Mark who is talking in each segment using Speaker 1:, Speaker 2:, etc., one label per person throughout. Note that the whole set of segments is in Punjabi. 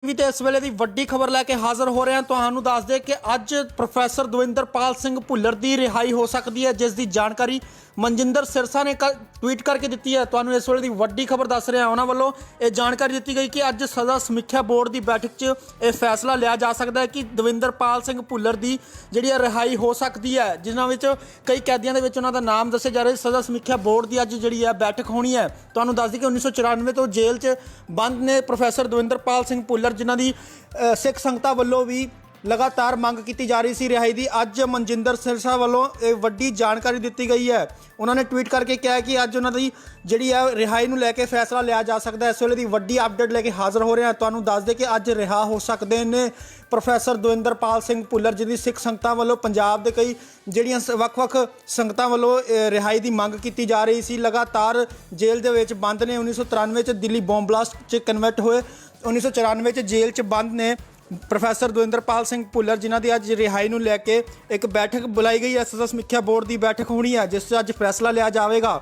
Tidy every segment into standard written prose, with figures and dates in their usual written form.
Speaker 1: ਵੀ ਤੇ ਇਸ ਵੇਲੇ ਦੀ ਵੱਡੀ ਖਬਰ ਲੈ ਕੇ ਹਾਜ਼ਰ ਹੋ ਰਹੇ ਹਾਂ। ਤੁਹਾਨੂੰ ਦੱਸ ਦੇ ਕਿ ਅੱਜ ਪ੍ਰੋਫੈਸਰ ਦਵਿੰਦਰਪਾਲ ਸਿੰਘ ਭੁੱਲਰ ਦੀ ਰਿਹਾਈ ਹੋ ਸਕਦੀ ਹੈ, ਜਿਸ ਦੀ ਜਾਣਕਾਰੀ ਮਨਜਿੰਦਰ ਸਿਰਸਾ ਨੇ ਟਵੀਟ ਕਰਕੇ ਦਿੱਤੀ ਹੈ। ਤੁਹਾਨੂੰ ਇਸ ਵੇਲੇ ਦੀ ਵੱਡੀ ਖਬਰ ਦੱਸ ਰਿਹਾ ਉਹਨਾਂ ਵੱਲੋਂ ਇਹ ਜਾਣਕਾਰੀ ਦਿੱਤੀ ਗਈ ਕਿ ਅੱਜ ਸਜ਼ਾ ਸਮੀਖਿਆ ਬੋਰਡ ਦੀ ਬੈਠਕ 'ਚ ਇਹ ਫੈਸਲਾ ਲਿਆ ਜਾ ਸਕਦਾ ਹੈ ਕਿ ਦਵਿੰਦਰਪਾਲ ਸਿੰਘ ਭੁੱਲਰ ਦੀ ਜਿਹੜੀ ਰਿਹਾਈ ਹੋ ਸਕਦੀ ਹੈ, ਜਿਨ੍ਹਾਂ ਵਿੱਚ ਕਈ ਕੈਦੀਆਂ ਦੇ ਵਿੱਚ ਉਹਨਾਂ ਦਾ ਨਾਮ ਦੱਸੇ ਜਾ ਰਹੇ। ਸਜ਼ਾ ਸਮੀਖਿਆ ਬੋਰਡ ਦੀ ਅੱਜ ਜਿਹੜੀ ਹੈ ਬੈਠਕ ਹੋਣੀ ਹੈ। ਤੁਹਾਨੂੰ ਦੱਸ ਦਈਏ ਕਿ 1994 ਤੋਂ ਜੇਲ੍ਹ 'ਚ ਬੰਦ ਨੇ ਪ੍ਰੋਫੈਸਰ ਦਵਿੰਦਰਪਾਲ ਸਿੰਘ ਭੁੱਲਰ, ਜਿਨ੍ਹਾਂ ਦੀ ਸਿੱਖ ਸੰਗਤਾਂ ਵੱਲੋਂ ਵੀ लगातार मंग की जा रही सी रिहाई की। अज मनजिंदर सिरसा वालों एक वड्डी जानकारी दी गई है। उन्होंने ट्वीट करके कहा कि अज उन्होंने जी है रिहाई को लैके फैसला लिया जा सकता है। इस वे की वड्डी अपडेट लेके हाज़र हो रहे हैं। तुहानूं दस दे कि अज रिहा हो सकते हैं प्रोफैसर दविंदरपाल सिंह भुल्लर, जिहदी सिख संगतां वालों पंजाब के कई जिहड़ियां वख-वख संगतां वालों रिहाई की मंग की जा रही सी। लगातार जेल दे विच बंद ने। 1993 च दिल्ली बॉम्ब ब्लास्ट च कन्वर्ट होए। 1994 च जेल च बंद ने प्रोफैसर दविंदरपाल सिंह भुल्लर, जिन्हों की अज रिहाई को लैके एक बैठक बुलाई गई है। सज़ा समीक्षा बोर्ड की बैठक होनी है, जिस अज फैसला लिया जाएगा।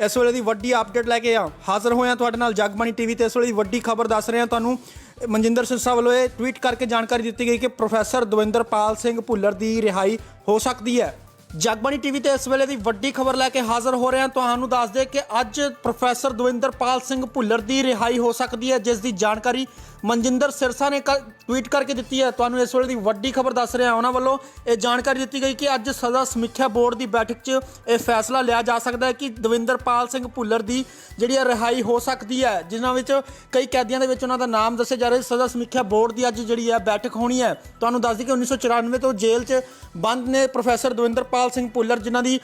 Speaker 1: इस वे की वड्डी अपडेट लैके हाज़र होए तुहाडे नाल जगबानी टीवी ते। इस वे वड्डी खबर दस रहे हैं तुहानूं। मनजिंदर सिरसा वालों ये ट्वीट करके जानकारी दी गई कि प्रोफैसर दविंदरपाल सिंह भुल्लर की रिहाई हो सकती है। जगबानी टीवी ते इस वेले की वड्डी खबर लैके हाज़र हो रहे हैं। तुहानूं दस दे कि अज प्रोफैसर दविंदरपाल सिंह भुल्लर की रिहाई हो सकती है, जिस की जानकारी मनजिंदर सिरसा ने ट्वीट करके दी है। तुहानूं इस वेले की वड्डी खबर दस रहे हैं उन्होंने वालों ये जानकारी दी गई कि अज सज़ा समीक्षा बोर्ड की बैठक 'च यह फैसला लिया जा सकता है कि दविंदरपाल सिंह भुल्लर की जी रिहाई हो सकती है, जिन्हों में कई कैदियों के उन्हों का नाम दसे जा रहे। सज़ा समीक्षा बोर्ड की अज जी है बैठक होनी है। तुहानूं दस दी कि 1994 तो जेल च बंद ने प्रोफैसर दविंदरपाल सिंह भुल्लर, जिन्हों की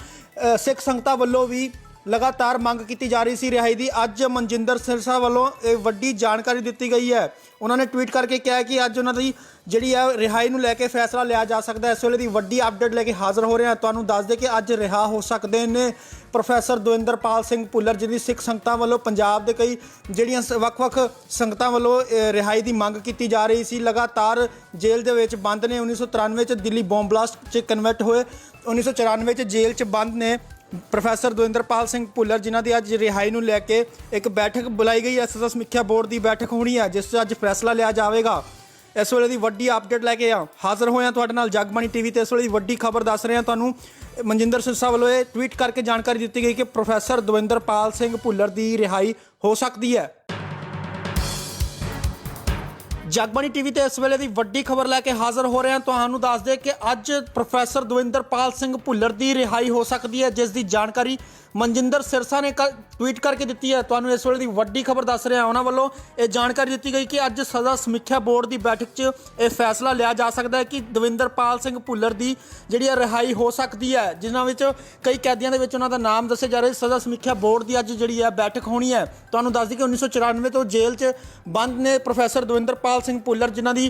Speaker 1: सिख संगतां वालों भी लगातार मंग की जा रही सी रिहाई की। अज मनजिंदर सिरसा वालों एक वड्डी जानकारी दी गई है। उन्होंने ट्वीट करके कहा कि अज उन्होंने जी है रिहाई को लैके फैसला लिया जा सकता है। इस वे की वड्डी अपडेट लेके हाज़र हो रहे हैं। तुहानूं दस दे कि अज रिहा हो सकते हैं प्रोफैसर दविंदरपाल सिंह भुल्लर, जिहदी सिख संगतां वालों पंजाब के कई जिहड़ियां वख-वख संगतां वालों रिहाई की मंग की जा रही सी। लगातार जेल दे विच बंद ने। 1993 च दिल्ली बॉम्ब ब्लास्ट च कन्वर्ट होए। 1994 च जेल च बंद ने प्रोफैसर दविंदरपाल सिंह भुल्लर, जिन्हों की अज रिहाई को लैके एक बैठक बुलाई गई है। सज़ा समीक्षा बोर्ड की बैठक होनी है, जिस अज फैसला लिया जाएगा। इस वे की वड्डी अपडेट लैके हाज़र होए तुहाडे नाल जगबानी टीवी ते। इस वे की वड्डी खबर दस रहे हैं तुहानूं। मनजिंदर सिरसा वालों ये ट्वीट करके जानकारी दी गई कि प्रोफैसर दविंदरपाल सिंह भुल्लर की रिहाई हो सकती है। जगबानी टीवी ते इस वेले की वड्डी खबर लैके हाज़र हो रहे हैं। तुहानूं दस दे कि अज प्रोफैसर दविंदरपाल सिंह भुल्लर की रिहाई हो सकती है, जिस की जानकारी मनजिंदर सिरसा ने ट्वीट करके दी है। तुहानूं इस वेले की वड्डी खबर दस रहे हैं उन्होंने वालों ये जानकारी दी गई कि अज सज़ा समीक्षा बोर्ड की बैठक 'च यह फैसला लिया जा सकता है कि दविंदरपाल सिंह भुल्लर की जी रिहाई हो सकती है, जिन्हों में कई कैदियों के उन्हों का नाम दसे जा रहे। सज़ा समीक्षा बोर्ड की अज जी है बैठक होनी है। तुहानूं दस दी कि 1994 तो जेल च बंद ने प्रोफैसर दविंदरपाल सिंह भुल्लर, जिन्हों की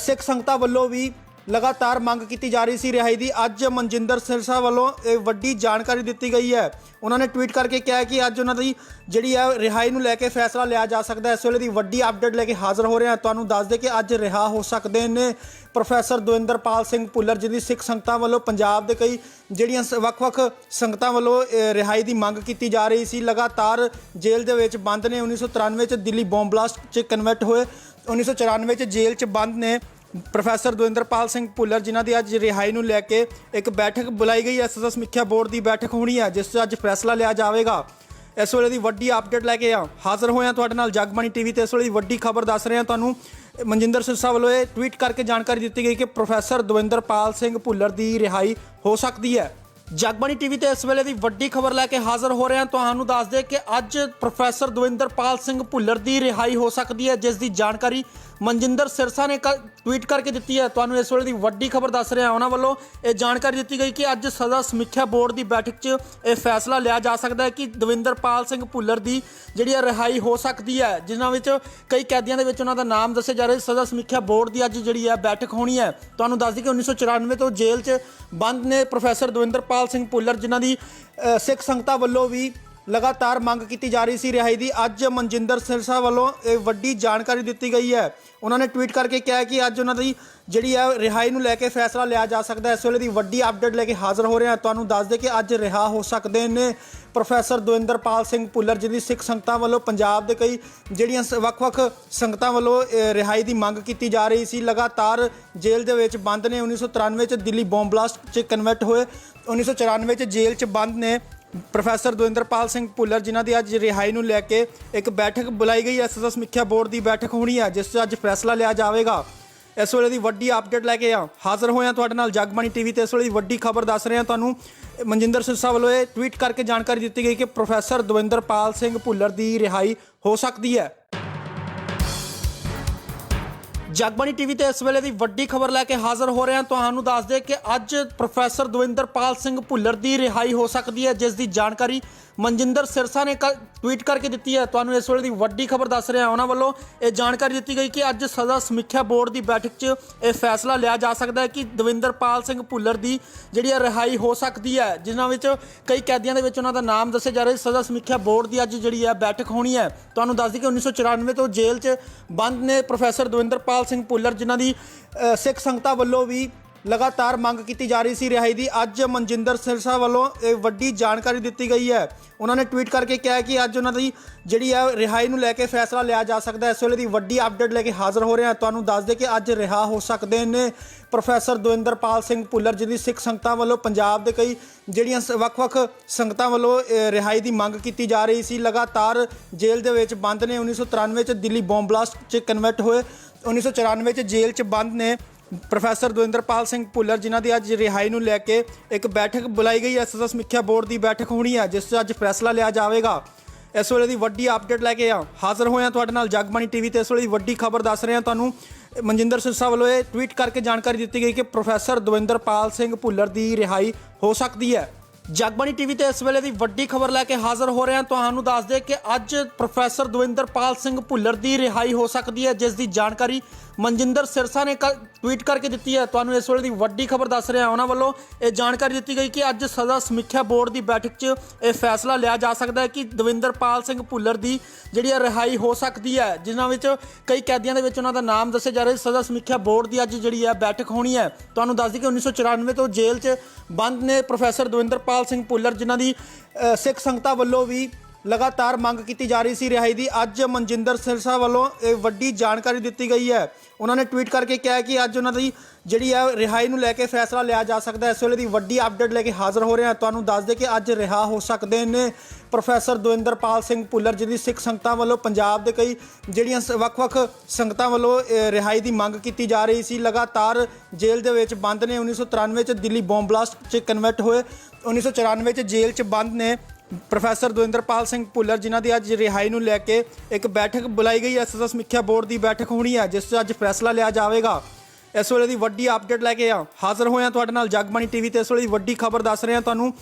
Speaker 1: सिख संगतां वालों भी लगातार मंग की जा रही सी रिहाई की। अज मनजिंदर सिरसा वालों एक वड्डी जानकारी दी गई है। उन्होंने ट्वीट करके कहा कि अज उन्होंने जी है रिहाई को लैके फैसला लिया जा सकता है। इस वे की वड्डी अपडेट लेके हाज़र हो रहे हैं। तुहानूं दस दे कि अज रिहा हो सकते हैं प्रोफैसर दविंदरपाल सिंह भुल्लर, जिहदी सिख संगतां वालों पंजाब के कई जिहड़ियां वख-वख संगतां वालों रिहाई की मंग की जा रही सी। लगातार जेल दे विच बंद ने। 1993 च दिल्ली बॉम्ब ब्लास्ट च कन्वर्ट होए। 1994 च जेल च बंद ने प्रोफैसर दविंदरपाल सिंह भुल्लर, जिन्हों की अज रिहाई को लैके एक बैठक बुलाई गई है। सज़ा समीक्षा बोर्ड की बैठक होनी है, जिस अज फैसला लिया जाएगा। इस वे की वड्डी अपडेट लैके हाज़र होए तुहाडे नाल जगबानी टीवी ते। इस वे की वड्डी खबर दस रहे हैं तुहानूं। मनजिंदर सिरसा वालों ये ट्वीट करके जानकारी दी गई कि प्रोफैसर दविंदरपाल सिंह भुल्लर की रिहाई हो सकती है। जगबानी टीवी ते इस वेले की वड्डी खबर लैके हाज़र हो रहे हैं। तुहानूं दस दे कि अज प्रोफैसर दविंदरपाल सिंह भुल्लर की रिहाई हो सकती है, जिस की जानकारी मनजिंदर सिरसा ने ट्वीट करके दी है। तुहानूं इस वेले की वड्डी खबर दस रहे हैं उन्होंने वालों ये जानकारी दी गई कि अज सज़ा समीक्षा बोर्ड की बैठक 'च यह फैसला लिया जा सकता है कि दविंदरपाल सिंह भुल्लर की जी रिहाई हो सकती है, जिन्हों में कई कैदियों के उन्हों का नाम दसे जा रहे। सज़ा समीक्षा बोर्ड की अज जी है बैठक होनी है। तुहानूं दस दी कि 1994 तो जेल च बंद ने प्रोफैसर दविंदरपाल सिंह भुल्लर, जिन्हों की सिख संगतां वालों भी ਲਗਾਤਾਰ ਮੰਗ ਕੀਤੀ ਜਾ ਰਹੀ ਸੀ ਰਿਹਾਈ ਦੀ। ਅੱਜ ਮਨਜਿੰਦਰ ਸਿਰਸਾ ਵੱਲੋਂ ਇਹ ਵੱਡੀ ਜਾਣਕਾਰੀ ਦਿੱਤੀ ਗਈ ਹੈ। ਉਹਨਾਂ ਨੇ ਟਵੀਟ ਕਰਕੇ ਕਿਹਾ ਕਿ ਅੱਜ ਉਹਨਾਂ ਦੀ ਜਿਹੜੀ ਹੈ ਰਿਹਾਈ ਨੂੰ ਲੈ ਕੇ ਫੈਸਲਾ ਲਿਆ ਜਾ ਸਕਦਾ ਹੈ। ਇਸ ਵੇਲੇ ਦੀ ਵੱਡੀ ਅਪਡੇਟ ਲੈ ਕੇ ਹਾਜ਼ਰ ਹੋ ਰਹੇ ਹਾਂ। ਤੁਹਾਨੂੰ ਦੱਸ ਦੇ ਕਿ ਅੱਜ ਰਿਹਾ ਹੋ ਸਕਦੇ ਨੇ ਪ੍ਰੋਫੈਸਰ ਦਵਿੰਦਰਪਾਲ ਸਿੰਘ ਭੁੱਲਰ, ਜਿਹਦੀ ਸਿੱਖ ਸੰਗਤਾਂ ਵੱਲੋਂ ਪੰਜਾਬ ਦੇ ਕਈ ਜਿਹੜੀਆਂ ਵੱਖ-ਵੱਖ ਸੰਗਤਾਂ ਵੱਲੋਂ ਰਿਹਾਈ ਦੀ ਮੰਗ ਕੀਤੀ ਜਾ ਰਹੀ ਸੀ। ਲਗਾਤਾਰ ਜੇਲ੍ਹ ਦੇ ਵਿੱਚ ਬੰਦ ਨੇ। 1993 ਚ ਦਿੱਲੀ ਬੰਬ ਬਲਾਸਟ 'ਚ ਕਨਵਰਟ ਹੋਏ। 1994 ਚ ਜੇਲ੍ਹ 'ਚ ਬੰਦ ਨੇ ਪ੍ਰੋਫੈਸਰ ਦਵਿੰਦਰਪਾਲ ਸਿੰਘ ਭੁੱਲਰ, ਜਿਨ੍ਹਾਂ ਦੀ ਅੱਜ ਰਿਹਾਈ ਨੂੰ ਲੈ ਕੇ ਇੱਕ ਬੈਠਕ ਬੁਲਾਈ ਗਈ ਹੈ। ਐਸਐਸਐਸ ਸਮੀਖਿਆ ਬੋਰਡ ਦੀ ਬੈਠਕ ਹੋਣੀ ਹੈ, ਜਿਸ 'ਚ ਅੱਜ ਫੈਸਲਾ ਲਿਆ ਜਾਵੇਗਾ। ਇਸ ਵੇਲੇ ਦੀ ਵੱਡੀ ਅਪਡੇਟ ਲੈ ਕੇ ਹਾਜ਼ਰ ਹੋਏ ਹਾਂ ਤੁਹਾਡੇ ਨਾਲ ਜਗਬਾਣੀ ਟੀਵੀ ਤੇ। ਇਸ ਵੇਲੇ ਦੀ ਵੱਡੀ ਖਬਰ ਦੱਸ ਰਹੇ ਹਾਂ ਤੁਹਾਨੂੰ। ਮਨਜਿੰਦਰ ਸਿਰਸਾ ਵੱਲੋਂ ਇਹ ਟਵੀਟ ਕਰਕੇ ਜਾਣਕਾਰੀ ਦਿੱਤੀ ਗਈ ਕਿ ਪ੍ਰੋਫੈਸਰ ਦਵਿੰਦਰਪਾਲ ਸਿੰਘ ਭੁੱਲਰ ਦੀ ਰਿਹਾਈ ਹੋ ਸਕਦੀ ਹੈ। ਜਗਬਾਣੀ ਟੀਵੀ ਤੇ ਇਸ ਵੇਲੇ ਦੀ ਵੱਡੀ ਖਬਰ ਲੈ ਕੇ ਹਾਜ਼ਰ ਹੋ ਰਹੇ ਹਾਂ। ਤੁਹਾਨੂੰ ਦੱਸ ਦੇ ਕਿ ਅੱਜ ਪ੍ਰੋਫੈਸਰ ਦਵਿੰਦਰਪਾਲ ਸਿੰਘ ਭੁੱਲਰ ਦੀ ਰਿਹਾਈ ਹੋ ਸਕਦੀ ਹੈ, ਜਿਸ ਦੀ ਜਾਣਕਾਰੀ ਮਨਜਿੰਦਰ ਸਿਰਸਾ ਨੇ ਟਵੀਟ ਕਰਕੇ ਦਿੱਤੀ ਹੈ। ਤੁਹਾਨੂੰ ਇਸ ਵੇਲੇ ਦੀ ਵੱਡੀ ਖਬਰ ਦੱਸ ਰਹੇ ਹਾਂ। ਉਹਨਾਂ ਵੱਲੋਂ ਇਹ ਜਾਣਕਾਰੀ ਦਿੱਤੀ ਗਈ ਕਿ ਅੱਜ ਸਜ਼ਾ ਸਮੀਖਿਆ ਬੋਰਡ ਦੀ ਬੈਠਕ 'ਚ ਇਹ ਫੈਸਲਾ ਲਿਆ ਜਾ ਸਕਦਾ ਹੈ ਕਿ ਦਵਿੰਦਰਪਾਲ ਸਿੰਘ ਭੁੱਲਰ ਦੀ ਜਿਹੜੀ ਹੈ ਰਿਹਾਈ ਹੋ ਸਕਦੀ ਹੈ, ਜਿਨ੍ਹਾਂ ਵਿੱਚ ਕਈ ਕੈਦੀਆਂ ਦੇ ਵਿੱਚ ਉਹਨਾਂ ਦਾ ਨਾਮ ਦੱਸੇ ਜਾ ਰਿਹਾ। ਸਜ਼ਾ ਸਮੀਖਿਆ ਬੋਰਡ ਦੀ ਅੱਜ ਜਿਹੜੀ ਹੈ ਬੈਠਕ ਹੋਣੀ ਹੈ। ਤੁਹਾਨੂੰ ਦੱਸ ਦਈਏ ਕਿ 1994 ਤੋਂ ਜੇਲ੍ਹ 'ਚ ਬੰਦ ਨੇ ਪ੍ਰੋਫੈਸਰ ਦਵਿੰਦਰਪਾਲ ਸਿੰਘ ਭੁੱਲਰ, ਜਿਨ੍ਹਾਂ ਦੀ ਸਿੱਖ ਸੰਗਤਾਂ ਵੱਲੋਂ ਵੀ ਲਗਾਤਾਰ ਮੰਗ ਕੀਤੀ ਜਾ ਰਹੀ ਸੀ ਰਿਹਾਈ ਦੀ। ਅੱਜ ਮਨਜਿੰਦਰ ਸਿਰਸਾ ਵੱਲੋਂ ਇਹ ਵੱਡੀ ਜਾਣਕਾਰੀ ਦਿੱਤੀ ਗਈ ਹੈ। ਉਹਨਾਂ ਨੇ ਟਵੀਟ ਕਰਕੇ ਕਿਹਾ ਕਿ ਅੱਜ ਉਹਨਾਂ ਦੀ ਜਿਹੜੀ ਹੈ ਰਿਹਾਈ ਨੂੰ ਲੈ ਕੇ ਫੈਸਲਾ ਲਿਆ ਜਾ ਸਕਦਾ ਹੈ। ਇਸ ਵੇਲੇ ਦੀ ਵੱਡੀ ਅਪਡੇਟ ਲੈ ਕੇ ਹਾਜ਼ਰ ਹੋ ਰਹੇ ਹਾਂ। ਤੁਹਾਨੂੰ ਦੱਸ ਦੇ ਕਿ ਅੱਜ ਰਿਹਾ ਹੋ ਸਕਦੇ ਨੇ ਪ੍ਰੋਫੈਸਰ ਦਵਿੰਦਰਪਾਲ ਸਿੰਘ ਭੁੱਲਰ, ਜਿਹਦੀ ਸਿੱਖ ਸੰਗਤਾਂ ਵੱਲੋਂ ਪੰਜਾਬ ਦੇ ਕਈ ਜਿਹੜੀਆਂ ਵੱਖ-ਵੱਖ ਸੰਗਤਾਂ ਵੱਲੋਂ ਰਿਹਾਈ ਦੀ ਮੰਗ ਕੀਤੀ ਜਾ ਰਹੀ ਸੀ। ਲਗਾਤਾਰ ਜੇਲ੍ਹ ਦੇ ਵਿੱਚ ਬੰਦ ਨੇ। 1993 ਚ ਦਿੱਲੀ ਬੰਬ ਬਲਾਸਟ 'ਚ ਕਨਵਰਟ ਹੋਏ। 1994 ਚ ਜੇਲ੍ਹ 'ਚ ਬੰਦ ਨੇ ਪ੍ਰੋਫੈਸਰ ਦਵਿੰਦਰਪਾਲ ਸਿੰਘ ਭੁੱਲਰ, ਜਿਨ੍ਹਾਂ ਦੀ ਅੱਜ ਰਿਹਾਈ ਨੂੰ ਲੈ ਕੇ ਇੱਕ ਬੈਠਕ ਬੁਲਾਈ ਗਈ ਹੈ। ਐਸਐਸਐਸ ਸਮੀਖਿਆ ਬੋਰਡ ਦੀ ਬੈਠਕ ਹੋਣੀ ਹੈ, ਜਿਸ 'ਚ ਅੱਜ ਫੈਸਲਾ ਲਿਆ ਜਾਵੇਗਾ। ਇਸ ਵੇਲੇ ਦੀ ਵੱਡੀ ਅਪਡੇਟ ਲੈ ਕੇ ਹਾਜ਼ਰ ਹੋਏ ਹਾਂ ਤੁਹਾਡੇ ਨਾਲ ਜਗਬਾਣੀ ਟੀਵੀ ਤੇ। ਇਸ ਵੇਲੇ ਦੀ ਵੱਡੀ ਖਬਰ ਦੱਸ ਰਹੇ ਹਾਂ ਤੁਹਾਨੂੰ। ਮਨਜਿੰਦਰ ਸਿਰਸਾ ਵੱਲੋਂ ਇਹ ਟਵੀਟ ਕਰਕੇ ਜਾਣਕਾਰੀ ਦਿੱਤੀ ਗਈ ਕਿ ਪ੍ਰੋਫੈਸਰ ਦਵਿੰਦਰਪਾਲ ਸਿੰਘ ਭੁੱਲਰ ਦੀ ਰਿਹਾਈ ਹੋ ਸਕਦੀ ਹੈ। ਜਗਬਾਣੀ ਟੀਵੀ ਤੇ ਇਸ ਵੇਲੇ ਦੀ ਵੱਡੀ ਖਬਰ ਲੈ ਕੇ ਹਾਜ਼ਰ ਹੋ ਰਹੇ ਹਾਂ। ਤੁਹਾਨੂੰ ਦੱਸ ਦੇ ਕਿ ਅੱਜ ਪ੍ਰੋਫੈਸਰ ਦਵਿੰਦਰਪਾਲ ਸਿੰਘ ਭੁੱਲਰ ਦੀ ਰਿਹਾਈ ਹੋ ਸਕਦੀ ਹੈ, ਜਿਸ ਦੀ ਜਾਣਕਾਰੀ ਮਨਜਿੰਦਰ ਸਿਰਸਾ ਨੇ ਟਵੀਟ ਕਰਕੇ ਦਿੱਤੀ ਹੈ। ਤੁਹਾਨੂੰ ਇਸ ਵੇਲੇ ਦੀ ਵੱਡੀ ਖਬਰ ਦੱਸ ਰਹੇ ਹਾਂ। ਉਹਨਾਂ ਵੱਲੋਂ ਇਹ ਜਾਣਕਾਰੀ ਦਿੱਤੀ ਗਈ ਕਿ ਅੱਜ ਸਜ਼ਾ ਸਮੀਖਿਆ ਬੋਰਡ ਦੀ ਬੈਠਕ 'ਚ ਇਹ ਫੈਸਲਾ ਲਿਆ ਜਾ ਸਕਦਾ ਹੈ ਕਿ ਦਵਿੰਦਰਪਾਲ ਸਿੰਘ ਭੁੱਲਰ ਦੀ ਜਿਹੜੀ ਹੈ ਰਿਹਾਈ ਹੋ ਸਕਦੀ ਹੈ, ਜਿਨ੍ਹਾਂ ਵਿੱਚ ਕਈ ਕੈਦੀਆਂ ਦੇ ਵਿੱਚ ਉਹਨਾਂ ਦਾ ਨਾਮ ਦੱਸੇ ਜਾ ਰਿਹਾ। ਸਜ਼ਾ ਸਮੀਖਿਆ ਬੋਰਡ ਦੀ ਅੱਜ ਜਿਹੜੀ ਹੈ ਬੈਠਕ ਹੋਣੀ ਹੈ। ਤੁਹਾਨੂੰ ਦੱਸ ਦਈਏ ਕਿ 1994 ਤੋਂ ਜੇਲ੍ਹ 'ਚ ਬੰਦ ਨੇ ਪ੍ਰੋਫੈਸਰ ਦਵਿੰਦਰਪਾਲ ਸਿੰਘ ਭੁੱਲਰ, ਜਿਨ੍ਹਾਂ ਦੀ ਸਿੱਖ ਸੰਗਤਾਂ ਵੱਲੋਂ ਵੀ ਲਗਾਤਾਰ ਮੰਗ ਕੀਤੀ ਜਾ ਰਹੀ ਸੀ ਰਿਹਾਈ ਦੀ। ਅੱਜ ਮਨਜਿੰਦਰ ਸਿਰਸਾ ਵੱਲੋਂ ਇਹ ਵੱਡੀ ਜਾਣਕਾਰੀ ਦਿੱਤੀ ਗਈ ਹੈ। ਉਹਨਾਂ ਨੇ ਟਵੀਟ ਕਰਕੇ ਕਿਹਾ ਕਿ ਅੱਜ ਉਹਨਾਂ ਦੀ ਜਿਹੜੀ ਹੈ ਰਿਹਾਈ ਨੂੰ ਲੈ ਕੇ ਫੈਸਲਾ ਲਿਆ ਜਾ ਸਕਦਾ ਹੈ। ਇਸ ਵੇਲੇ ਦੀ ਵੱਡੀ ਅਪਡੇਟ ਲੈ ਕੇ ਹਾਜ਼ਰ ਹੋ ਰਹੇ ਹਾਂ। ਤੁਹਾਨੂੰ ਦੱਸ ਦੇ ਕਿ ਅੱਜ ਰਿਹਾ ਹੋ ਸਕਦੇ ਨੇ ਪ੍ਰੋਫੈਸਰ ਦਵਿੰਦਰਪਾਲ ਸਿੰਘ ਭੁੱਲਰ, ਜਿਹਦੀ ਸਿੱਖ ਸੰਗਤਾਂ ਵੱਲੋਂ ਪੰਜਾਬ ਦੇ ਕਈ ਜਿਹੜੀਆਂ ਵੱਖ-ਵੱਖ ਸੰਗਤਾਂ ਵੱਲੋਂ ਰਿਹਾਈ ਦੀ ਮੰਗ ਕੀਤੀ ਜਾ ਰਹੀ ਸੀ। ਲਗਾਤਾਰ ਜੇਲ੍ਹ ਦੇ ਵਿੱਚ ਬੰਦ ਨੇ। 1993 ਚ ਦਿੱਲੀ ਬੰਬ ਬਲਾਸਟ 'ਚ ਕਨਵਰਟ ਹੋਏ। 1994 ਚ ਜੇਲ੍ਹ 'ਚ ਬੰਦ ਨੇ ਪ੍ਰੋਫੈਸਰ ਦਵਿੰਦਰਪਾਲ ਸਿੰਘ ਭੁੱਲਰ, ਜਿਨ੍ਹਾਂ ਦੀ ਅੱਜ ਰਿਹਾਈ ਨੂੰ ਲੈ ਕੇ ਇੱਕ ਬੈਠਕ ਬੁਲਾਈ ਗਈ ਹੈ। ਐਸਐਸਐਸ ਸਮੀਖਿਆ ਬੋਰਡ ਦੀ ਬੈਠਕ ਹੋਣੀ ਹੈ, ਜਿਸ 'ਚ ਅੱਜ ਫੈਸਲਾ ਲਿਆ ਜਾਵੇਗਾ। ਇਸ ਵੇਲੇ ਦੀ ਵੱਡੀ ਅਪਡੇਟ ਲੈ ਕੇ ਹਾਜ਼ਰ ਹੋਏ ਹਾਂ ਤੁਹਾਡੇ ਨਾਲ ਜਗਬਾਣੀ ਟੀਵੀ ਤੇ। ਇਸ ਵੇਲੇ ਦੀ ਵੱਡੀ ਖਬਰ ਦੱਸ ਰਹੇ ਹਾਂ ਤੁਹਾਨੂੰ।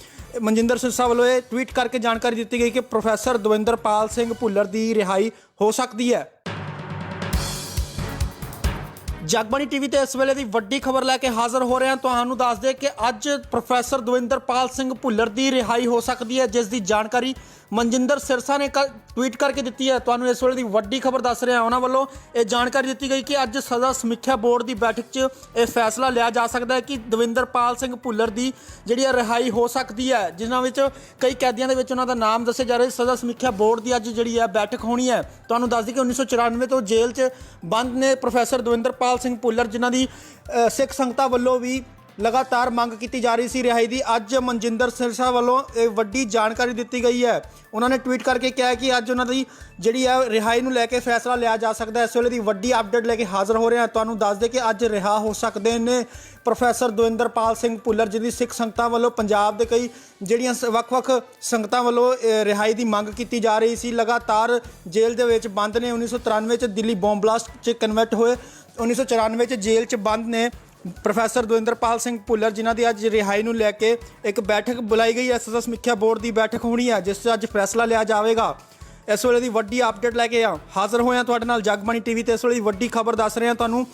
Speaker 1: ਮਨਜਿੰਦਰ ਸਿਰਸਾ ਵੱਲੋਂ ਇਹ ਟਵੀਟ ਕਰਕੇ ਜਾਣਕਾਰੀ ਦਿੱਤੀ ਗਈ ਕਿ ਪ੍ਰੋਫੈਸਰ ਦਵਿੰਦਰਪਾਲ ਸਿੰਘ ਭੁੱਲਰ ਦੀ ਰਿਹਾਈ ਹੋ ਸਕਦੀ ਹੈ। ਜਗਬਾਣੀ ਟੀਵੀ ਤੇ ਇਸ ਵੇਲੇ ਦੀ ਵੱਡੀ ਖਬਰ ਲੈ ਕੇ ਹਾਜ਼ਰ ਹੋ ਰਹੇ ਹਾਂ। ਤੁਹਾਨੂੰ ਦੱਸ ਦੇ ਕਿ ਅੱਜ ਪ੍ਰੋਫੈਸਰ ਦਵਿੰਦਰਪਾਲ ਸਿੰਘ ਭੁੱਲਰ ਦੀ ਰਿਹਾਈ ਹੋ ਸਕਦੀ ਹੈ, ਜਿਸ ਦੀ ਜਾਣਕਾਰੀ ਮਨਜਿੰਦਰ ਸਿਰਸਾ ਨੇ ਟਵੀਟ ਕਰਕੇ ਦਿੱਤੀ ਹੈ। ਤੁਹਾਨੂੰ ਇਸ ਵੇਲੇ ਦੀ ਵੱਡੀ ਖਬਰ ਦੱਸ ਰਹੇ ਹਾਂ। ਉਹਨਾਂ ਵੱਲੋਂ ਇਹ ਜਾਣਕਾਰੀ ਦਿੱਤੀ ਗਈ ਕਿ ਅੱਜ ਸਜ਼ਾ ਸਮੀਖਿਆ ਬੋਰਡ ਦੀ ਬੈਠਕ 'ਚ ਇਹ ਫੈਸਲਾ ਲਿਆ ਜਾ ਸਕਦਾ ਹੈ ਕਿ ਦਵਿੰਦਰਪਾਲ ਸਿੰਘ ਭੁੱਲਰ ਦੀ ਜਿਹੜੀ ਹੈ ਰਿਹਾਈ ਹੋ ਸਕਦੀ ਹੈ, ਜਿਨ੍ਹਾਂ ਵਿੱਚ ਕਈ ਕੈਦੀਆਂ ਦੇ ਵਿੱਚ ਉਹਨਾਂ ਦਾ ਨਾਮ ਦੱਸੇ ਜਾ ਰਹੇ। ਸਜ਼ਾ ਸਮੀਖਿਆ ਬੋਰਡ ਦੀ ਅੱਜ ਜਿਹੜੀ ਹੈ ਬੈਠਕ ਹੋਣੀ ਹੈ। ਤੁਹਾਨੂੰ ਦੱਸ ਦਈਏ ਕਿ 1994 ਤੋਂ ਜੇਲ੍ਹ 'ਚ ਬੰਦ ਨੇ ਪ੍ਰੋਫੈਸਰ ਦਵਿੰਦਰਪਾਲ ਸਿੰਘ ਭੁੱਲਰ, ਜਿਨ੍ਹਾਂ ਦੀ ਸਿੱਖ ਸੰਗਤਾਂ ਵੱਲੋਂ ਵੀ ਲਗਾਤਾਰ ਮੰਗ ਕੀਤੀ ਜਾ ਰਹੀ ਸੀ ਰਿਹਾਈ ਦੀ। ਅੱਜ ਮਨਜਿੰਦਰ ਸਿਰਸਾ ਵੱਲੋਂ ਇਹ ਵੱਡੀ ਜਾਣਕਾਰੀ ਦਿੱਤੀ ਗਈ ਹੈ। ਉਹਨਾਂ ਨੇ ਟਵੀਟ ਕਰਕੇ ਕਿਹਾ ਕਿ ਅੱਜ ਉਹਨਾਂ ਦੀ ਜਿਹੜੀ ਹੈ ਰਿਹਾਈ ਨੂੰ ਲੈ ਕੇ ਫੈਸਲਾ ਲਿਆ ਜਾ ਸਕਦਾ ਹੈ। ਇਸ ਵੇਲੇ ਦੀ ਵੱਡੀ ਅਪਡੇਟ ਲੈ ਕੇ ਹਾਜ਼ਰ ਹੋ ਰਹੇ ਹਾਂ। ਤੁਹਾਨੂੰ ਦੱਸ ਦੇ ਕਿ ਅੱਜ ਰਿਹਾ ਹੋ ਸਕਦੇ ਨੇ ਪ੍ਰੋਫੈਸਰ ਦਵਿੰਦਰਪਾਲ ਸਿੰਘ ਭੁੱਲਰ, ਜਿਹਦੀ ਸਿੱਖ ਸੰਗਤਾਂ ਵੱਲੋਂ ਪੰਜਾਬ ਦੇ ਕਈ ਜਿਹੜੀਆਂ ਵੱਖ-ਵੱਖ ਸੰਗਤਾਂ ਵੱਲੋਂ ਰਿਹਾਈ ਦੀ ਮੰਗ ਕੀਤੀ ਜਾ ਰਹੀ ਸੀ। ਲਗਾਤਾਰ ਜੇਲ੍ਹ ਦੇ ਵਿੱਚ ਬੰਦ ਨੇ। 1993 ਚ ਦਿੱਲੀ ਬੰਬ ਬਲਾਸਟ 'ਚ ਕਨਵਰਟ ਹੋਏ। 1994 ਚ ਜੇਲ੍ਹ 'ਚ ਬੰਦ ਨੇ ਪ੍ਰੋਫੈਸਰ ਦਵਿੰਦਰਪਾਲ ਸਿੰਘ ਭੁੱਲਰ, ਜਿਨ੍ਹਾਂ ਦੀ ਅੱਜ ਰਿਹਾਈ ਨੂੰ ਲੈ ਕੇ ਇੱਕ ਬੈਠਕ ਬੁਲਾਈ ਗਈ ਹੈ। ਐਸਐਸਐਸ ਸਮੀਖਿਆ ਬੋਰਡ ਦੀ ਬੈਠਕ ਹੋਣੀ ਹੈ, ਜਿਸ 'ਚ ਅੱਜ ਫੈਸਲਾ ਲਿਆ ਜਾਵੇਗਾ। ਇਸ ਵੇਲੇ ਦੀ ਵੱਡੀ ਅਪਡੇਟ ਲੈ ਕੇ ਹਾਜ਼ਰ ਹੋਏ ਹਾਂ ਤੁਹਾਡੇ ਨਾਲ ਜਗਬਾਣੀ ਟੀਵੀ ਤੇ। ਇਸ ਵੇਲੇ ਦੀ ਵੱਡੀ ਖਬਰ ਦੱਸ ਰਹੇ ਹਾਂ ਤੁਹਾਨੂੰ।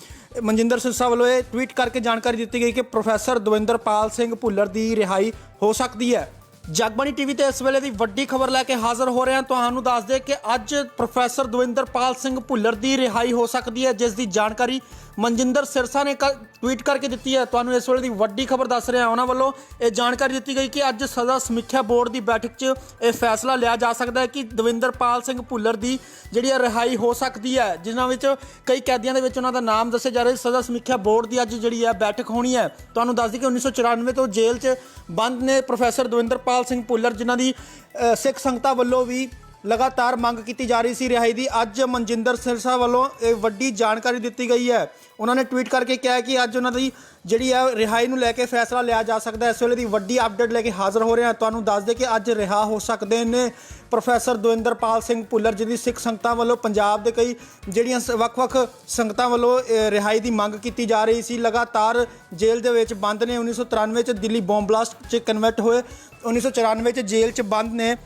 Speaker 1: ਮਨਜਿੰਦਰ ਸਿਰਸਾ ਵੱਲੋਂ ਇਹ ਟਵੀਟ ਕਰਕੇ ਜਾਣਕਾਰੀ ਦਿੱਤੀ ਗਈ ਕਿ ਪ੍ਰੋਫੈਸਰ ਦਵਿੰਦਰਪਾਲ ਸਿੰਘ ਭੁੱਲਰ ਦੀ ਰਿਹਾਈ ਹੋ ਸਕਦੀ ਹੈ। ਜਗਬਾਣੀ ਟੀਵੀ ਤੇ ਇਸ ਵੇਲੇ ਦੀ ਵੱਡੀ ਖਬਰ ਲੈ ਕੇ ਹਾਜ਼ਰ ਹੋ ਰਹੇ ਹਾਂ। ਤੁਹਾਨੂੰ ਦੱਸ ਦੇ ਕਿ ਅੱਜ ਪ੍ਰੋਫੈਸਰ ਦਵਿੰਦਰਪਾਲ ਸਿੰਘ ਭੁੱਲਰ ਦੀ ਰਿਹਾਈ ਹੋ ਸਕਦੀ ਹੈ, ਜਿਸ ਦੀ ਜਾਣਕਾਰੀ ਮਨਜਿੰਦਰ ਸਿਰਸਾ ਨੇ ਟਵੀਟ ਕਰਕੇ ਦਿੱਤੀ ਹੈ। ਤੁਹਾਨੂੰ ਇਸ ਵੇਲੇ ਦੀ ਵੱਡੀ ਖਬਰ ਦੱਸ ਰਿਹਾ ਉਹਨਾਂ ਵੱਲੋਂ ਇਹ ਜਾਣਕਾਰੀ ਦਿੱਤੀ ਗਈ ਕਿ ਅੱਜ ਸਜ਼ਾ ਸਮੀਖਿਆ ਬੋਰਡ ਦੀ ਬੈਠਕ 'ਚ ਇਹ ਫੈਸਲਾ ਲਿਆ ਜਾ ਸਕਦਾ ਹੈ ਕਿ ਦਵਿੰਦਰਪਾਲ ਸਿੰਘ ਭੁੱਲਰ ਦੀ ਜਿਹੜੀ ਹੈ ਰਿਹਾਈ ਹੋ ਸਕਦੀ ਹੈ, ਜਿਨ੍ਹਾਂ ਵਿੱਚ ਕਈ ਕੈਦੀਆਂ ਦੇ ਵਿੱਚ ਉਹਨਾਂ ਦਾ ਨਾਮ ਦੱਸਿਆ ਜਾ ਰਿਹਾ। ਸਜ਼ਾ ਸਮੀਖਿਆ ਬੋਰਡ ਦੀ ਅੱਜ ਜਿਹੜੀ ਹੈ ਬੈਠਕ ਹੋਣੀ ਹੈ। ਤੁਹਾਨੂੰ ਦੱਸ ਦਈਏ ਕਿ 1994 ਤੋਂ ਜੇਲ੍ਹ 'ਚ ਬੰਦ ਨੇ ਪ੍ਰੋਫੈਸਰ ਦਵਿੰਦਰਪਾਲ ਸਿੰਘ ਭੁੱਲਰ, ਜਿਨ੍ਹਾਂ ਦੀ ਸਿੱਖ ਸੰਗਤਾਂ ਵੱਲੋਂ ਵੀ ਲਗਾਤਾਰ ਮੰਗ ਕੀਤੀ ਜਾ ਰਹੀ ਸੀ ਰਿਹਾਈ ਦੀ। ਅੱਜ ਮਨਜਿੰਦਰ ਸਿਰਸਾ ਵੱਲੋਂ ਇਹ ਵੱਡੀ ਜਾਣਕਾਰੀ ਦਿੱਤੀ ਗਈ ਹੈ। ਉਹਨਾਂ ਨੇ ਟਵੀਟ ਕਰਕੇ ਕਿਹਾ ਕਿ ਅੱਜ ਉਹਨਾਂ ਦੀ ਜਿਹੜੀ ਹੈ ਰਿਹਾਈ ਨੂੰ ਲੈ ਕੇ ਫੈਸਲਾ ਲਿਆ ਜਾ ਸਕਦਾ ਹੈ। ਇਸ ਵੇਲੇ ਦੀ ਵੱਡੀ ਅਪਡੇਟ ਲੈ ਕੇ ਹਾਜ਼ਰ ਹੋ ਰਹੇ ਹਾਂ। ਤੁਹਾਨੂੰ ਦੱਸ ਦੇ ਕਿ ਅੱਜ ਰਿਹਾ ਹੋ ਸਕਦੇ ਨੇ ਪ੍ਰੋਫੈਸਰ ਦਵਿੰਦਰਪਾਲ ਸਿੰਘ ਭੁੱਲਰ, ਜਿਹਦੀ ਸਿੱਖ ਸੰਗਤਾਂ ਵੱਲੋਂ ਪੰਜਾਬ ਦੇ ਕਈ ਜਿਹੜੀਆਂ ਵੱਖ-ਵੱਖ ਸੰਗਤਾਂ ਵੱਲੋਂ ਰਿਹਾਈ ਦੀ ਮੰਗ ਕੀਤੀ ਜਾ ਰਹੀ ਸੀ। ਲਗਾਤਾਰ ਜੇਲ੍ਹ ਦੇ ਵਿੱਚ ਬੰਦ ਨੇ। 1993 'ਚ ਦਿੱਲੀ ਬੰਬ ਬਲਾਸਟ 'ਚ ਕਨਵਰਟ ਹੋਏ। 1994 'ਚ ਜੇਲ੍ਹ 'ਚ ਬੰਦ ਨੇ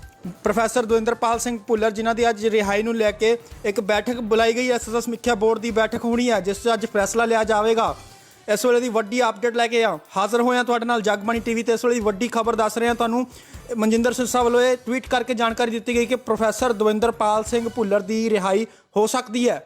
Speaker 1: ਪ੍ਰੋਫੈਸਰ ਦਵਿੰਦਰਪਾਲ ਸਿੰਘ ਭੁੱਲਰ, ਜਿਨ੍ਹਾਂ ਦੀ ਅੱਜ ਰਿਹਾਈ ਨੂੰ ਲੈ ਕੇ ਇੱਕ ਬੈਠਕ ਬੁਲਾਈ ਗਈ ਹੈ। ਸਜ਼ਾ ਸਮੀਖਿਆ ਬੋਰਡ ਦੀ ਬੈਠਕ ਹੋਣੀ ਹੈ, ਜਿਸ 'ਚ ਅੱਜ ਫੈਸਲਾ ਲਿਆ ਜਾਵੇਗਾ। ਇਸ ਵੇਲੇ ਦੀ ਵੱਡੀ ਅਪਡੇਟ ਲੈ ਕੇ ਹਾਜ਼ਰ ਹੋਏ ਹਾਂ ਤੁਹਾਡੇ ਨਾਲ ਜਗਬਾਣੀ ਟੀਵੀ ਤੇ। ਇਸ ਵੇਲੇ ਦੀ ਵੱਡੀ ਖਬਰ ਦੱਸ ਰਹੇ ਹਾਂ ਤੁਹਾਨੂੰ। ਮਨਜਿੰਦਰ ਸਿਰਸਾ ਵੱਲੋਂ ਇਹ ਟਵੀਟ ਕਰਕੇ ਜਾਣਕਾਰੀ ਦਿੱਤੀ ਗਈ ਕਿ ਪ੍ਰੋਫੈਸਰ ਦਵਿੰਦਰਪਾਲ ਸਿੰਘ ਭੁੱਲਰ ਦੀ ਰਿਹਾਈ ਹੋ ਸਕਦੀ ਹੈ।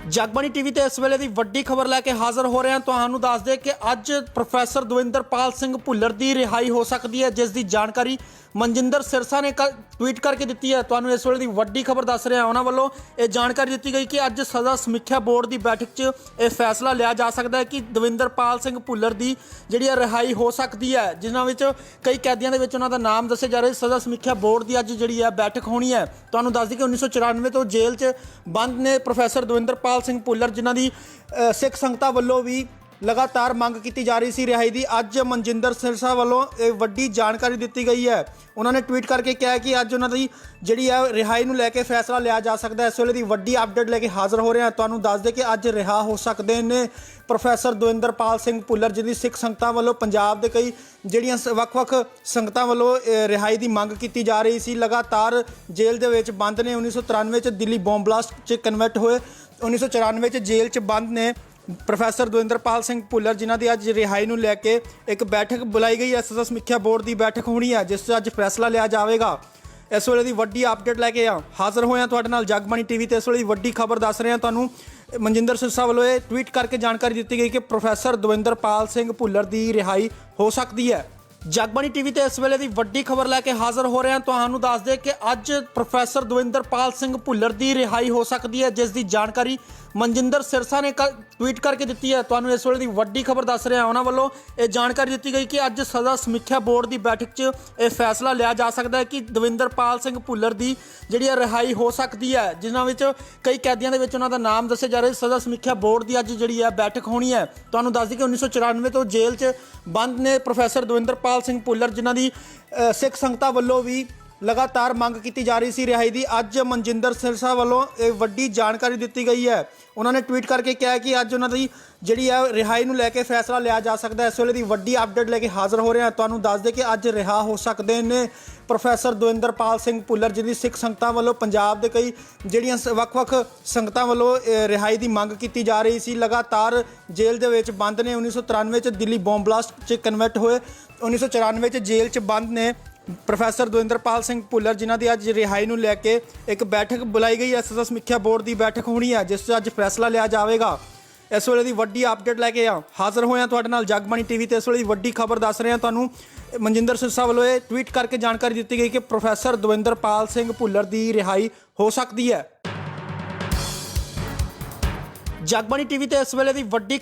Speaker 1: ਜਗਬਾਣੀ ਟੀਵੀ ਤੇ ਇਸ ਵੇਲੇ ਦੀ ਵੱਡੀ ਖਬਰ ਲੈ ਕੇ ਹਾਜ਼ਰ ਹੋ ਰਹੇ ਹਾਂ। ਤੁਹਾਨੂੰ ਦੱਸ ਦੇ ਕਿ ਅੱਜ ਪ੍ਰੋਫੈਸਰ ਦਵਿੰਦਰਪਾਲ ਸਿੰਘ ਭੁੱਲਰ ਦੀ ਰਿਹਾਈ ਹੋ ਸਕਦੀ ਹੈ, ਜਿਸ ਦੀ ਜਾਣਕਾਰੀ ਮਨਜਿੰਦਰ ਸਿਰਸਾ ਨੇ ਟਵੀਟ ਕਰਕੇ ਦਿੱਤੀ ਹੈ। ਤੁਹਾਨੂੰ ਇਸ ਵੇਲੇ ਦੀ ਵੱਡੀ ਖਬਰ ਦੱਸ ਰਿਹਾ ਉਹਨਾਂ ਵੱਲੋਂ ਇਹ ਜਾਣਕਾਰੀ ਦਿੱਤੀ ਗਈ ਕਿ ਅੱਜ ਸਜ਼ਾ ਸਮੀਖਿਆ ਬੋਰਡ ਦੀ ਬੈਠਕ 'ਚ ਇਹ ਫੈਸਲਾ ਲਿਆ ਜਾ ਸਕਦਾ ਹੈ ਕਿ ਦਵਿੰਦਰਪਾਲ ਸਿੰਘ ਭੁੱਲਰ ਦੀ ਜਿਹੜੀ ਹੈ ਰਿਹਾਈ ਹੋ ਸਕਦੀ ਹੈ, ਜਿਨ੍ਹਾਂ ਵਿੱਚ ਕਈ ਕੈਦੀਆਂ ਦੇ ਵਿੱਚ ਉਹਨਾਂ ਦਾ ਨਾਮ ਦੱਸਿਆ ਜਾ ਰਿਹਾ। ਸਜ਼ਾ ਸਮੀਖਿਆ ਬੋਰਡ ਦੀ ਅੱਜ ਜਿਹੜੀ ਹੈ ਬੈਠਕ ਹੋਣੀ ਹੈ। ਤੁਹਾਨੂੰ ਦੱਸ ਦਈਏ ਕਿ 1994 ਤੋਂ ਜੇਲ੍ਹ 'ਚ ਬੰਦ ਨੇ ਪ੍ਰੋਫੈਸਰ ਦਵਿੰਦਰਪਾਲ ਸਿੰਘ ਭੁੱਲਰ, ਜਿਨ੍ਹਾਂ ਦੀ ਸਿੱਖ ਸੰਗਤਾਂ ਵੱਲੋਂ ਵੀ ਲਗਾਤਾਰ ਮੰਗ ਕੀਤੀ ਜਾ ਰਹੀ ਸੀ ਰਿਹਾਈ ਦੀ। ਅੱਜ ਮਨਜਿੰਦਰ ਸਿਰਸਾ ਵੱਲੋਂ ਇਹ ਵੱਡੀ ਜਾਣਕਾਰੀ ਦਿੱਤੀ ਗਈ ਹੈ। ਉਹਨਾਂ ਨੇ ਟਵੀਟ ਕਰਕੇ ਕਿਹਾ ਕਿ ਅੱਜ ਉਹਨਾਂ ਦੀ ਜਿਹੜੀ ਹੈ ਰਿਹਾਈ ਨੂੰ ਲੈ ਕੇ ਫੈਸਲਾ ਲਿਆ ਜਾ ਸਕਦਾ ਹੈ। ਇਸ ਵੇਲੇ ਦੀ ਵੱਡੀ ਅਪਡੇਟ ਲੈ ਕੇ ਹਾਜ਼ਰ ਹੋ ਰਹੇ ਹਾਂ। ਤੁਹਾਨੂੰ ਦੱਸ ਦੇ ਕਿ ਅੱਜ ਰਿਹਾ ਹੋ ਸਕਦੇ ਨੇ ਪ੍ਰੋਫੈਸਰ ਦਵਿੰਦਰਪਾਲ ਸਿੰਘ ਭੁੱਲਰ, ਜਿਹਦੀ ਸਿੱਖ ਸੰਗਤਾਂ ਵੱਲੋਂ ਪੰਜਾਬ ਦੇ ਕਈ ਜਿਹੜੀਆਂ ਵੱਖ-ਵੱਖ ਸੰਗਤਾਂ ਵੱਲੋਂ ਰਿਹਾਈ ਦੀ ਮੰਗ ਕੀਤੀ ਜਾ ਰਹੀ ਸੀ। ਲਗਾਤਾਰ ਜੇਲ੍ਹ ਦੇ ਵਿੱਚ ਬੰਦ ਨੇ। 1993 'ਚ ਦਿੱਲੀ ਬੰਬ ਬਲਾਸਟ 'ਚ ਕਨਵਰਟ ਹੋਏ। 1994 'ਚ ਜੇਲ੍ਹ 'ਚ ਬੰਦ ਨੇ ਪ੍ਰੋਫੈਸਰ ਦਵਿੰਦਰਪਾਲ ਸਿੰਘ ਭੁੱਲਰ, ਜਿਨ੍ਹਾਂ ਦੀ ਅੱਜ ਰਿਹਾਈ ਨੂੰ ਲੈ ਕੇ ਇੱਕ ਬੈਠਕ ਬੁਲਾਈ ਗਈ ਹੈ। ਸਜ਼ਾ ਸਮੀਖਿਆ ਬੋਰਡ ਦੀ ਬੈਠਕ ਹੋਣੀ ਹੈ, ਜਿਸ 'ਚ ਅੱਜ ਫੈਸਲਾ ਲਿਆ ਜਾਵੇਗਾ। ਇਸ ਵੇਲੇ ਦੀ ਵੱਡੀ ਅਪਡੇਟ ਲੈ ਕੇ ਹਾਜ਼ਰ ਹੋਏ ਹਾਂ ਤੁਹਾਡੇ ਨਾਲ ਜਗਬਾਣੀ ਟੀਵੀ ਤੇ। ਇਸ ਵੇਲੇ ਦੀ ਵੱਡੀ ਖਬਰ ਦੱਸ ਰਹੇ ਹਾਂ ਤੁਹਾਨੂੰ। ਮਨਜਿੰਦਰ ਸਿਰਸਾ ਵੱਲੋਂ ਇਹ ਟਵੀਟ ਕਰਕੇ ਜਾਣਕਾਰੀ ਦਿੱਤੀ ਗਈ ਕਿ ਪ੍ਰੋਫੈਸਰ ਦਵਿੰਦਰਪਾਲ ਸਿੰਘ ਭੁੱਲਰ ਦੀ ਰਿਹਾਈ ਹੋ ਸਕਦੀ ਹੈ। ਜਗਬਾਣੀ ਟੀਵੀ ਤੇ ਇਸ ਵੇਲੇ ਦੀ ਵੱਡੀ ਖਬਰ ਲੈ ਕੇ ਹਾਜ਼ਰ ਹੋ ਰਹੇ ਹਾਂ। ਤੁਹਾਨੂੰ ਦੱਸ ਦੇ ਕਿ ਅੱਜ ਪ੍ਰੋਫੈਸਰ ਦਵਿੰਦਰਪਾਲ ਸਿੰਘ ਭੁੱਲਰ ਦੀ ਰਿਹਾਈ ਹੋ ਸਕਦੀ ਹੈ, ਜਿਸ ਦੀ ਜਾਣਕਾਰੀ ਮਨਜਿੰਦਰ ਸਿਰਸਾ ਨੇ ਟਵੀਟ ਕਰਕੇ ਦਿੱਤੀ ਹੈ। ਤੁਹਾਨੂੰ ਇਸ ਵੇਲੇ ਦੀ ਵੱਡੀ ਖਬਰ ਦੱਸ ਰਿਹਾ ਉਹਨਾਂ ਵੱਲੋਂ ਇਹ ਜਾਣਕਾਰੀ ਦਿੱਤੀ ਗਈ ਕਿ ਅੱਜ ਸਜ਼ਾ ਸਮੀਖਿਆ ਬੋਰਡ ਦੀ ਬੈਠਕ 'ਚ ਇਹ ਫੈਸਲਾ ਲਿਆ ਜਾ ਸਕਦਾ ਹੈ ਕਿ ਦਵਿੰਦਰਪਾਲ ਸਿੰਘ ਭੁੱਲਰ ਦੀ ਜਿਹੜੀ ਹੈ ਰਿਹਾਈ ਹੋ ਸਕਦੀ ਹੈ, ਜਿਨ੍ਹਾਂ ਵਿੱਚ ਕਈ ਕੈਦੀਆਂ ਦੇ ਵਿੱਚ ਉਹਨਾਂ ਦਾ ਨਾਮ ਦੱਸਿਆ ਜਾ ਰਿਹਾ। ਸਜ਼ਾ ਸਮੀਖਿਆ ਬੋਰਡ ਦੀ ਅੱਜ ਜਿਹੜੀ ਹੈ ਬੈਠਕ ਹੋਣੀ ਹੈ। ਤੁਹਾਨੂੰ ਦੱਸ ਦਈਏ ਕਿ 1994 ਤੋਂ ਜੇਲ੍ਹ 'ਚ ਬੰਦ ਨੇ ਪ੍ਰੋਫੈਸਰ ਦਵਿੰਦਰਪਾਲ ਸਿੰਘ ਭੁੱਲਰ, ਜਿਨ੍ਹਾਂ ਦੀ ਸਿੱਖ ਸੰਗਤਾਂ ਵੱਲੋਂ ਵੀ ਲਗਾਤਾਰ ਮੰਗ ਕੀਤੀ ਜਾ ਰਹੀ ਸੀ ਰਿਹਾਈ ਦੀ। ਅੱਜ ਮਨਜਿੰਦਰ ਸਿਰਸਾ ਵੱਲੋਂ ਇਹ ਵੱਡੀ ਜਾਣਕਾਰੀ ਦਿੱਤੀ ਗਈ ਹੈ। ਉਹਨਾਂ ਨੇ ਟਵੀਟ ਕਰਕੇ ਕਿਹਾ ਕਿ ਅੱਜ ਉਹਨਾਂ ਦੀ ਜਿਹੜੀ ਹੈ ਰਿਹਾਈ ਨੂੰ ਲੈ ਕੇ ਫੈਸਲਾ ਲਿਆ ਜਾ ਸਕਦਾ ਹੈ। ਇਸ ਵੇਲੇ ਦੀ ਵੱਡੀ ਅਪਡੇਟ ਲੈ ਕੇ ਹਾਜ਼ਰ ਹੋ ਰਹੇ ਹਾਂ। ਤੁਹਾਨੂੰ ਦੱਸ ਦੇ ਕਿ ਅੱਜ ਰਿਹਾ ਹੋ ਸਕਦੇ ਨੇ ਪ੍ਰੋਫੈਸਰ ਦਵਿੰਦਰਪਾਲ ਸਿੰਘ ਭੁੱਲਰ, ਜਿਹਦੀ ਸਿੱਖ ਸੰਗਤਾਂ ਵੱਲੋਂ ਪੰਜਾਬ ਦੇ ਕਈ ਜਿਹੜੀਆਂ ਵੱਖ-ਵੱਖ ਸੰਗਤਾਂ ਵੱਲੋਂ ਰਿਹਾਈ ਦੀ ਮੰਗ ਕੀਤੀ ਜਾ ਰਹੀ ਸੀ। ਲਗਾਤਾਰ ਜੇਲ੍ਹ ਦੇ ਵਿੱਚ ਬੰਦ ਨੇ। 1993 'ਚ ਦਿੱਲੀ ਬੰਬ ਬਲਾਸਟ 'ਚ ਕਨਵਰਟ ਹੋਏ। 1994 'ਚ ਜੇਲ੍ਹ 'ਚ ਬੰਦ ਨੇ ਪ੍ਰੋਫੈਸਰ ਦਵਿੰਦਰਪਾਲ ਸਿੰਘ ਭੁੱਲਰ, ਜਿਨ੍ਹਾਂ ਦੀ ਅੱਜ ਰਿਹਾਈ ਨੂੰ ਲੈ ਕੇ ਇੱਕ ਬੈਠਕ ਬੁਲਾਈ ਗਈ ਹੈ। ਸਜ਼ਾ ਸਮੀਖਿਆ ਬੋਰਡ ਦੀ ਬੈਠਕ ਹੋਣੀ ਹੈ, ਜਿਸ 'ਚ ਅੱਜ ਫੈਸਲਾ ਲਿਆ ਜਾਵੇਗਾ। ਇਸ ਵੇਲੇ ਦੀ ਵੱਡੀ ਅਪਡੇਟ ਲੈ ਕੇ ਹਾਜ਼ਰ ਹੋਏ ਹਾਂ ਤੁਹਾਡੇ ਨਾਲ ਜਗਬਾਣੀ ਟੀਵੀ ਤੇ। ਇਸ ਵੇਲੇ ਦੀ ਵੱਡੀ ਖਬਰ ਦੱਸ ਰਹੇ ਹਾਂ ਤੁਹਾਨੂੰ। ਮਨਜਿੰਦਰ ਸਿਰਸਾ ਵੱਲੋਂ ਇਹ ਟਵੀਟ ਕਰਕੇ ਜਾਣਕਾਰੀ ਦਿੱਤੀ ਗਈ ਕਿ ਪ੍ਰੋਫੈਸਰ ਦਵਿੰਦਰਪਾਲ ਸਿੰਘ ਭੁੱਲਰ ਦੀ ਰਿਹਾਈ ਹੋ ਸਕਦੀ ਹੈ। ਜਗਬਾਣੀ ਟੀਵੀ ਤੇ ਇਸ ਵੇਲੇ ਦੀ ਵੱਡੀ